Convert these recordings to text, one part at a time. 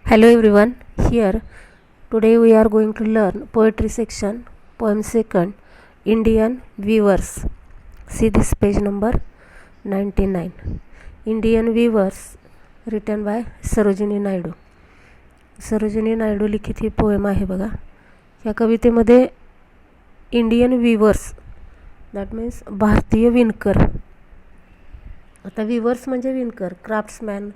Hello everyone, here today we are going to learn poetry section, poem second, Indian Weavers. See this page number 99. Indian Weavers written by Sarojini Naidu. Sarojini Naidu लिखित ही poem आहे बघा. या कवितेमध्ये Indian viewers that means भारतीय विणकर. आता viewers म्हणजे विणकर, क्राफ्ट्समॅन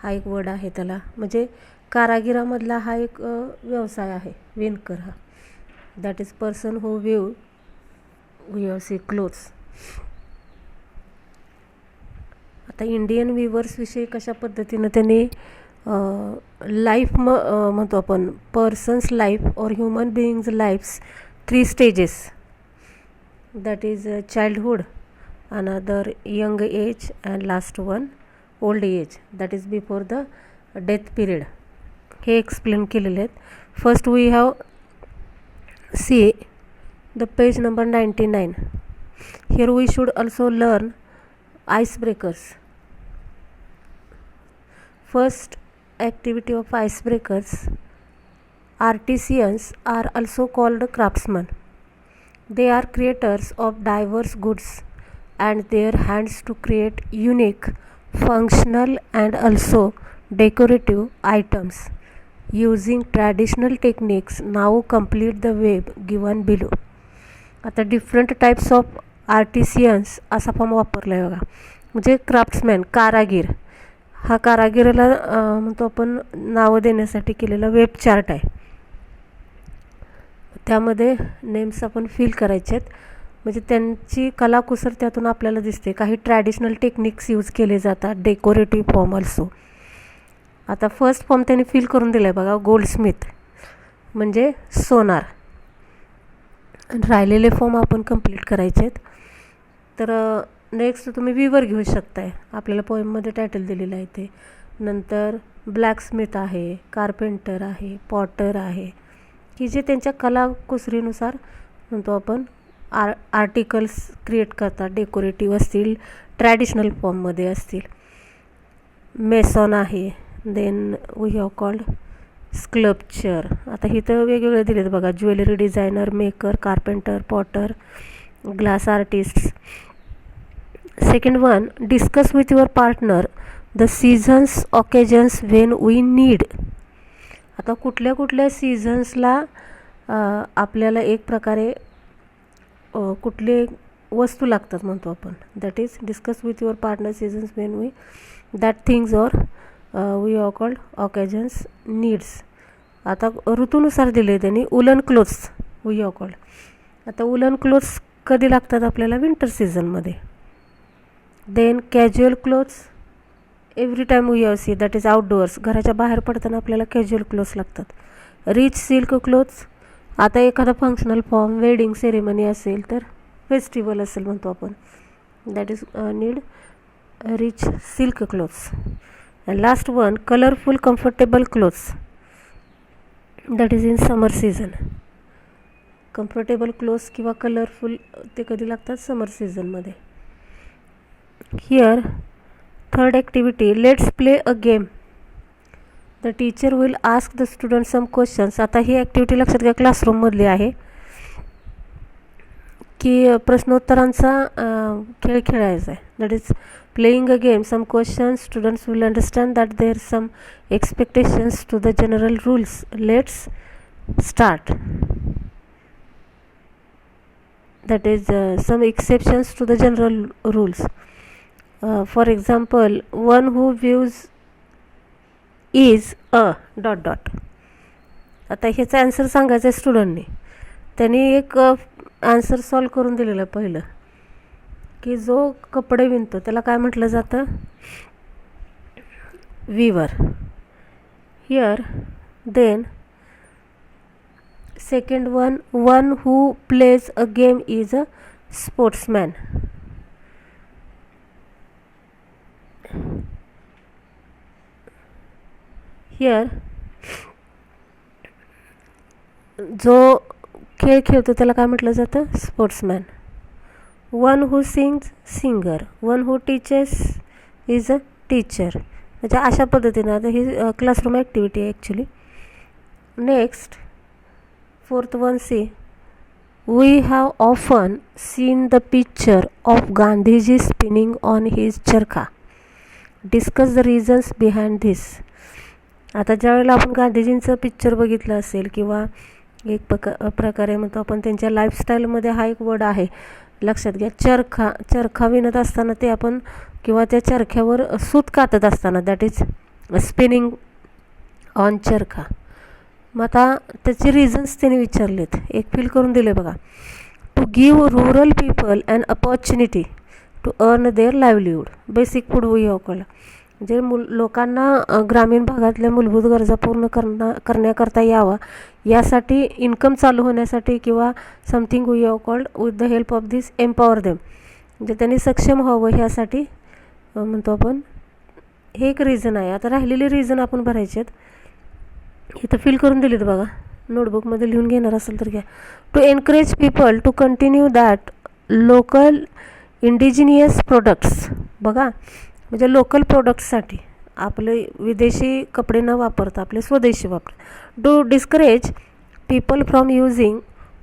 हा एक वर्ड आहे त्याला, म्हणजे कारागिरामधला हा एक व्यवसाय आहे विणकर हा. That is person who we see clothes. आता इंडियन वीवर्सविषयी कशा पद्धतीनं त्यांनी लाईफ म्हणतो आपण पर्सन्स लाईफ और human beings life's 3 stages. That is childhood, another young age and last one old age, that is before the death period. हे explain केलेले आहेत. First we have see the page number 99. Here we should also learn icebreakers. First activity of icebreakers. Artisans are also called craftsmen. They are creators of diverse goods and their hands to create unique, functional and also decorative items using traditional techniques now complete the web given below. आता different types of आर्टिसियन्स असा form वापरला आहे बघा. म्हणजे क्राफ्ट्समॅन, कारागीर. हा कारागिराला म्हणतो आपण नावं देण्यासाठी केलेला वेब चार्ट आहे. त्यामध्ये नेम्स आपण फिल करायचे आहेत, म्हणजे त्यांची कलाकुसर त्यातून आपल्याला दिसते. काही ट्रॅडिशनल टेक्निक्स यूज केले जातात, डेकोरेटिव्ह फॉर्म ऑल्सो. आता फर्स्ट फॉर्म त्यांनी फिल करून दिला आहे बघा, गोल्डस्मिथ म्हणजे सोनार. राहिलेले फॉर्म आपण कंप्लीट करायचे आहेत. तर नेक्स्ट तुम्ही विवर घेऊ शकताय, आपल्याला पोएममध्ये टायटल दिलेलं आहे ते. नंतर ब्लॅकस्मिथ आहे, कार्पेंटर आहे, पॉटर आहे, की जे त्यांच्या कलाकुसरीनुसार म्हणतो आपण आर्टिकल्स क्रिएट करतात, डेकोरेटिव्ह असतील, ट्रॅडिशनल फॉर्ममध्ये असतील. मेसॉन आहे, then we have called sculpture. आता इथं वेगवेगळे दिलेत बघा, jewellery designer, maker, carpenter, potter, glass artist. Second one, discuss with your partner the seasons occasions when we need. आता कुठल्या कुठल्या सीझन्सला आपल्याला एक प्रकारे कुठले वस्तू लागतात म्हणतो आपण. That is discuss with your partner seasons when we that things or we are called occasions needs. आता ऋतूनुसार दिले त्यांनी. उलन क्लोथ्स वी आर कॉल्ड. आता उलन क्लोथ्स कधी लागतात आपल्याला? विंटर सीझनमध्ये. Then casual clothes every time we have see, that is outdoors. घराच्या बाहेर पडताना आपल्याला कॅज्युअल क्लोथ्स लागतात. रिच सिल्क क्लोथ्स, आता एखादा फंक्शनल फॉर्म, वेडिंग सेरेमनी असेल तर, फेस्टिवल असेल म्हणतो आपण, that is need rich silk clothes. And last one, colourful comfortable clothes, that is in summer season. Comfortable clothes किंवा कलरफुल ते कधी लागतात? समर सीझनमध्ये. Here, third activity, let's play a game. The teacher will ask the students some questions. आता ही activity लक्षात घ्या, क्लासरूममधली आहे, की प्रश्नोत्तरांचा खेळ खेळायचा आहे. That is playing a game. Some questions students will understand that there some expectations to the general rules. Let's start. That is some exceptions to the general rules. For example, one who views is a ... आता ह्याचा answer सांगायचा आहे स्टुडंटने. त्यांनी एक answer solve करून दिलेलं पहिलं, की जो कपडे विणतो त्याला काय म्हटलं जातं? Weaver. Here then second one who plays a game is a sportsman. Here जो खेळ खेळतो त्याला काय म्हटलं जातं? Sportsman. One who sings, singer. One who teaches is a teacher. म्हणजे अशा पद्धतीनं आता ही क्लासरूम ॲक्टिव्हिटी आहे actually. Next 4th one, see we have often seen the picture of Gandhiji spinning on his charkha. Discuss the reasons behind this. आता ज्या वेळेला आपण गांधीजींचं पिक्चर बघितलं असेल किंवा एक प्रकारे म्हणतो आपण त्यांच्या लाईफस्टाईलमध्ये हा एक वर्ड आहे, लक्षात घ्या. चरखा विणत असताना ते आपण किंवा त्या चरख्यावर सूत कातत असताना, दॅट इज स्पिनिंग ऑन चरखा. मग आता त्याचे रिझन्स त्यांनी विचारलेत, एक फील करून दिले बघा. To give rural people an opportunity to earn their livelihood, basic food we कळलं. म्हणजे लोकांना ग्रामीण भागातल्या मूलभूत गरजा पूर्ण करण्याकरता यावा, यासाठी इन्कम चालू होण्यासाठी किंवा something we have called with the help of this empower them, म्हणजे त्यांनी सक्षम व्हावं ह्यासाठी म्हणतो आपण. हे एक रिझन आहे. आता राहिलेले रिझन आपण भरायचे आहेत. इथं फिल करून दिलेत बघा, नोटबुकमध्ये लिहून घेणार असेल तर घ्या. To encourage people to continue that local indigenous products, बघा म्हणजे लोकल प्रोडक्ट्ससाठी आपले विदेशी कपडे न वापरता आपले स्वदेशी वापर. To discourage people from using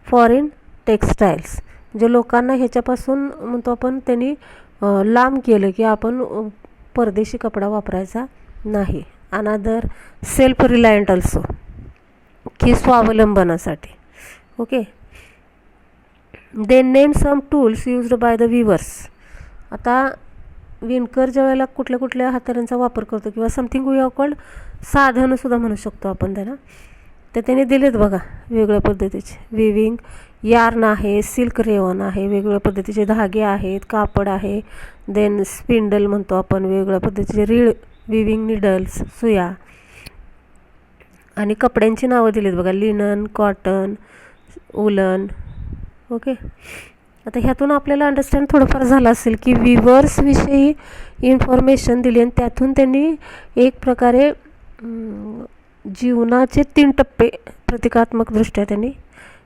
foreign textiles, म्हणजे लोकांना ह्याच्यापासून म्हणतो आपण त्यांनी लांब केलं की आपण परदेशी कपडा वापरायचा नाही. अनादर सेल्फ रिलायंट अल्सो, की स्वावलंबनासाठी. Okay. They name some tools used by the weavers. आता विणकर ज्या वेळेला कुठल्या कुठल्या हाताऱ्यांचा वापर करतो किंवा समथिंग वी हॅव कॉल्ड साधनंसुद्धा म्हणू शकतो आपण त्यांना, ते त्यांनी दिलेत बघा वेगवेगळ्या पद्धतीचे. विविंग यार्न आहे, सिल्क रेवॉन आहे, वेगवेगळ्या पद्धतीचे धागे आहेत, कापड आहे. देन स्पिंडल म्हणतो आपण, वेगवेगळ्या पद्धतीचे रीळ, विविंग निडल्स, सुया, आणि कपड्यांची नावं दिलीत बघा, लिनन, कॉटन, उलन. ओके. आता ह्यातून आपल्याला अंडरस्टँड थोडंफार झालं असेल की विवर्सविषयी इन्फॉर्मेशन दिली आणि त्यातून त्यांनी एक प्रकारे जीवनाचे 3 टप्पे प्रतिकात्मकदृष्ट्या त्यांनी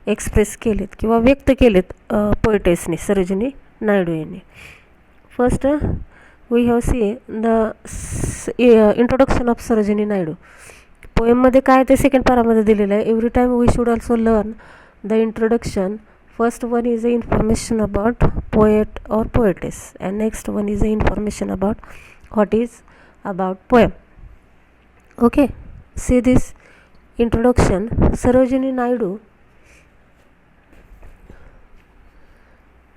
एक्सप्रेस केलेत किंवा व्यक्त केलेत पोएटेसनी, सरोजिनी नायडू यांनी. First we have see the introduction of Sarojini Naidu. पोएममध्ये काय ते सेकंड पॅरामध्ये दिलेलं आहे. Every time we should also learn the introduction. First one is the information about poet or poetess, and next one is the information about what is about poem. Okay, see this introduction. Sarojini Naidu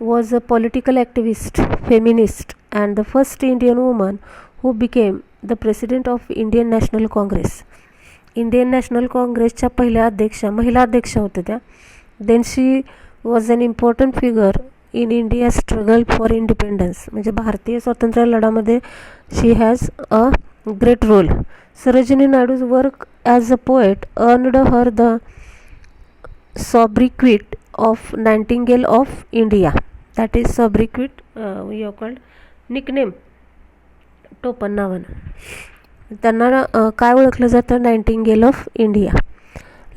was a political activist, feminist, and the first Indian woman who became the president of Indian National Congress. Indian National Congressच्या पहिल्या महिला अध्यक्ष होत्या त्या. Then she was an important figure in India's struggle for independence. म्हणजे भारतीय स्वातंत्र्य लढ्यामध्ये she has a great role. Sarojini Naidu's work as a poet earned her the sobriquet of Nightingale of India. That is sobriquet we have called nickname, टोपण नावानं त्यांना काय ओळखलं जातं, Nightingale of India.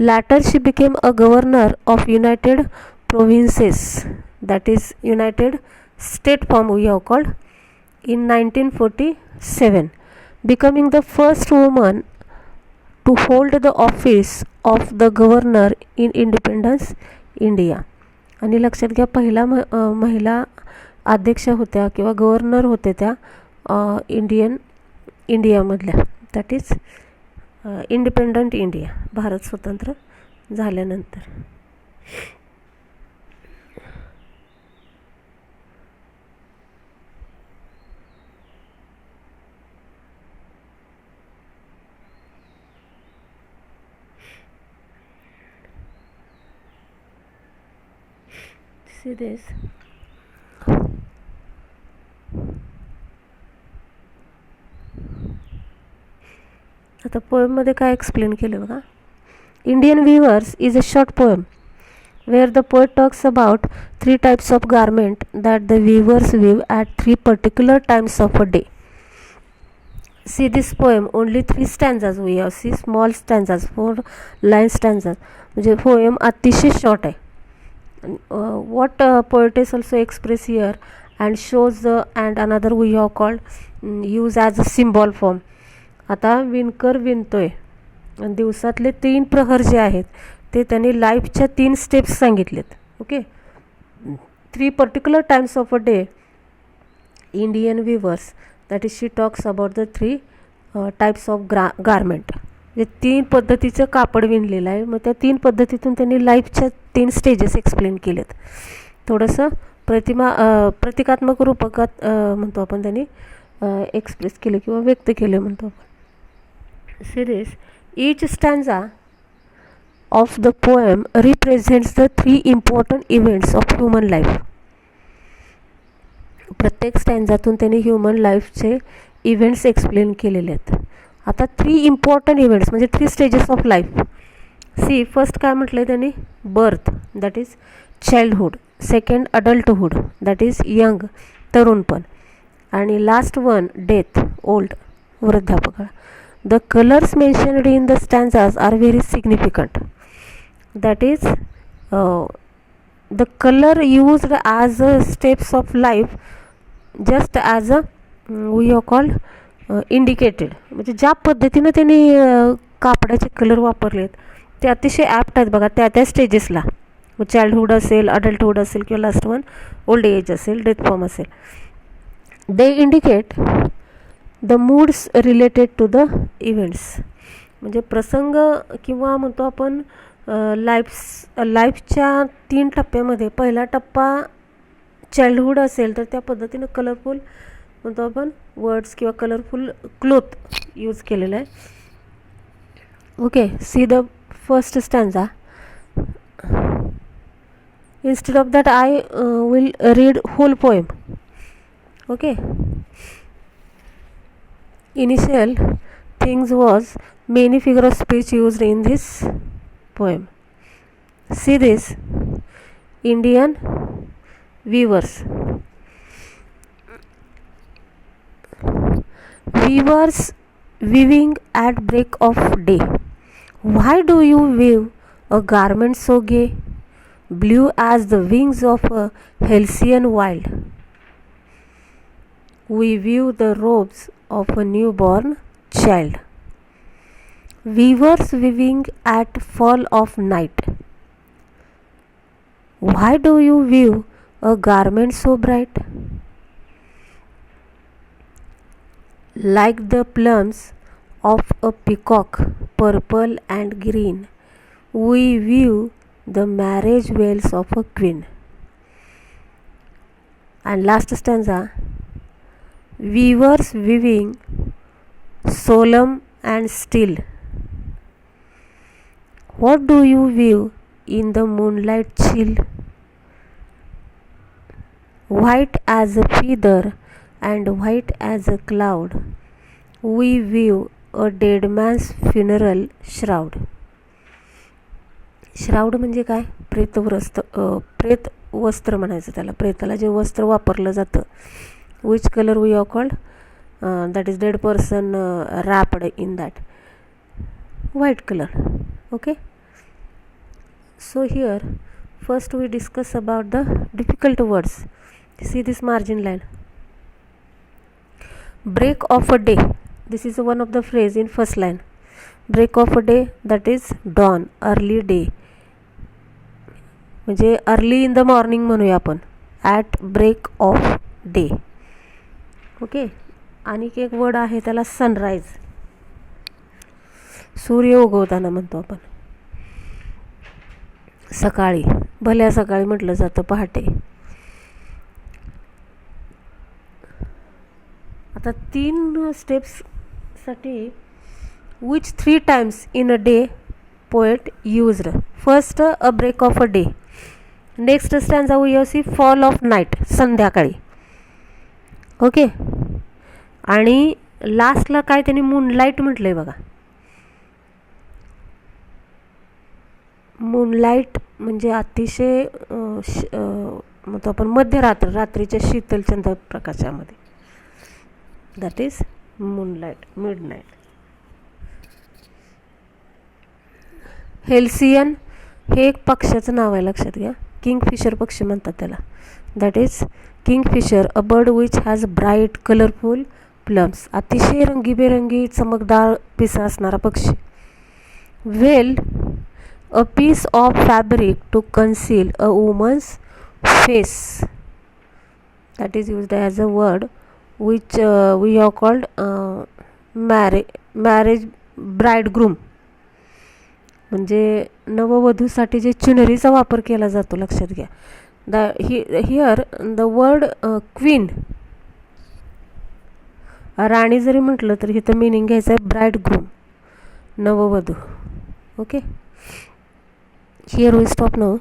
Later she became a governor of United Provinces, that is United State form we have called, in 1947, becoming the first woman to hold the office of the governor in independence India. आणि लक्षात घ्या पहिला महिला अध्यक्ष होत्या किंवा governor होत्या त्या इंडियामधल्या, that is independent India, Bharat स्वतंत्र झाल्यानंतर. See this. आता पोएममध्ये काय एक्सप्लेन केलं बघा. Indian weavers is a short poem where the poet talks about 3 types of garment that the weavers weave at 3 particular times of a day. See this poem, only 3 stanzas we have. See small stanzas, 4 line stanzas. म्हणजे poem अतिशय short आहे. What poetess also express here and shows and another we have called use as a symbol form. आता विणकर विणतोय आणि दिवसातले 3 प्रहर जे आहेत ते त्यांनी लाईफच्या 3 स्टेप्स सांगितलेत. Okay, 3 particular times of a day Indian weavers, that is she talks about the 3 types of garment. म्हणजे 3 पद्धतीचं कापड विणलेलं आहे. मग त्या 3 पद्धतीतून त्यांनी लाईफच्या 3 स्टेजेस एक्सप्लेन केलेत. थोडंसं प्रतिकात्मक रूपकात म्हणतो आपण त्यांनी एक्सप्रेस केलं किंवा व्यक्त केलं म्हणतो आपण. Series each stanza of the poem represents the 3 important events of human life. प्रत्येक स्टँजातून त्यांनी ह्युमन लाईफचे इव्हेंट्स एक्सप्लेन केलेले आहेत. आता 3 इम्पॉर्टंट इव्हेंट्स म्हणजे 3 stages of life. See first काय म्हटलं आहे त्यांनी, birth that is childhood, second adulthood that is young तरुणपण, आणि लास्ट वन डेथ ओल्ड वृद्धापकाळ. The colors mentioned in the stanzas are very significant. That is, the color used as steps of life, just as we are called indicated. म्हणजे ज्या पद्धतीनं त्यांनी कापडाचे colour वापरलेत ते अतिशय ॲप्ट आहेत बघा त्या स्टेजेसला. चाइल्डहूड असेल, अडल्टहूड असेल किंवा लास्ट वन ओल्ड एज असेल, डेथ फॉर्म असेल. They indicate the moods related to the events. म्हणजे प्रसंग किंवा म्हणतो आपण लाईफच्या 3 टप्प्यामध्ये पहिला टप्पा चाइल्डहूड असेल तर त्या पद्धतीनं कलरफुल म्हणतो आपण वर्ड्स किंवा कलरफुल क्लोथ यूज केलेलं आहे. Okay, see the first stanza. Instead of that I will read whole poem. Okay, initial things was many figure of speech used in this poem. See this, Indian weavers. Weavers weaving at break of day. Why do you weave a garment so gay, blue as the wings of a halcyon wild? We weave the robes of a newborn child. Weavers weaving at fall of night. Why do you weave a garment so bright? Like the plumes of a peacock, purple and green, we weave the marriage veils of a queen. And last stanza. Weavers weaving solemn and still. What do you weave in the moonlight chill? White as a feather and white as a cloud, we weave a dead man's funeral shroud. Shroud म्हणजे काय, प्रेत वस्त्र म्हणायचं त्याला. प्रेताला जे वस्त्र वापरलं जातं. Which color we are called? That is dead person wrapped in that. White color. Okay. So here first we discuss about the difficult words. See this margin line. Break of a day. This is one of the phrase in first line. Break of a day, that is dawn, early day. म्हणजे early in the morning म्हणूया आपण. At break of day. Okay, आणि एक word आहे त्याला sunrise. सूर्य उगवताना म्हणतो आपण. सकाळी, भल्या सकाळी म्हटलं जातं, पहाटे. आता 3 स्टेप्ससाठी which 3 times in a day poet used. First a break of a day. Next stanza we see fall of night, संध्याकाळी. ओके, आणि लास्टला काय त्यांनी मूनलाईट म्हटलं आहे बघा. मूनलाईट म्हणजे अतिशय म्हणतो आपण मध्यरात्र, रात्रीच्या शीतल चंद्र प्रकाशामध्ये. That is moonlight, midnight. Halcyon हे एक पक्ष्याचं नाव आहे, लक्षात घ्या. किंगफिशर पक्षी म्हणतात त्याला. That is kingfisher, a bird which has bright colourful plumes, अतिशय रंगीबेरंगी चमकदार पिसा असणारा पक्षी. Well, a piece of fabric to conceal a woman's face, that is used as a word which we have called marriage bridegroom. म्हणजे नववधूसाठी जे चुनरीचा वापर केला जातो, लक्षात घ्या. हिअर द वर्ड क्वीन, राणी जरी म्हटलं तरी इथं मिनिंग घ्यायचं आहे ब्राईडग्रूम, नववधू. Okay, here we stop now.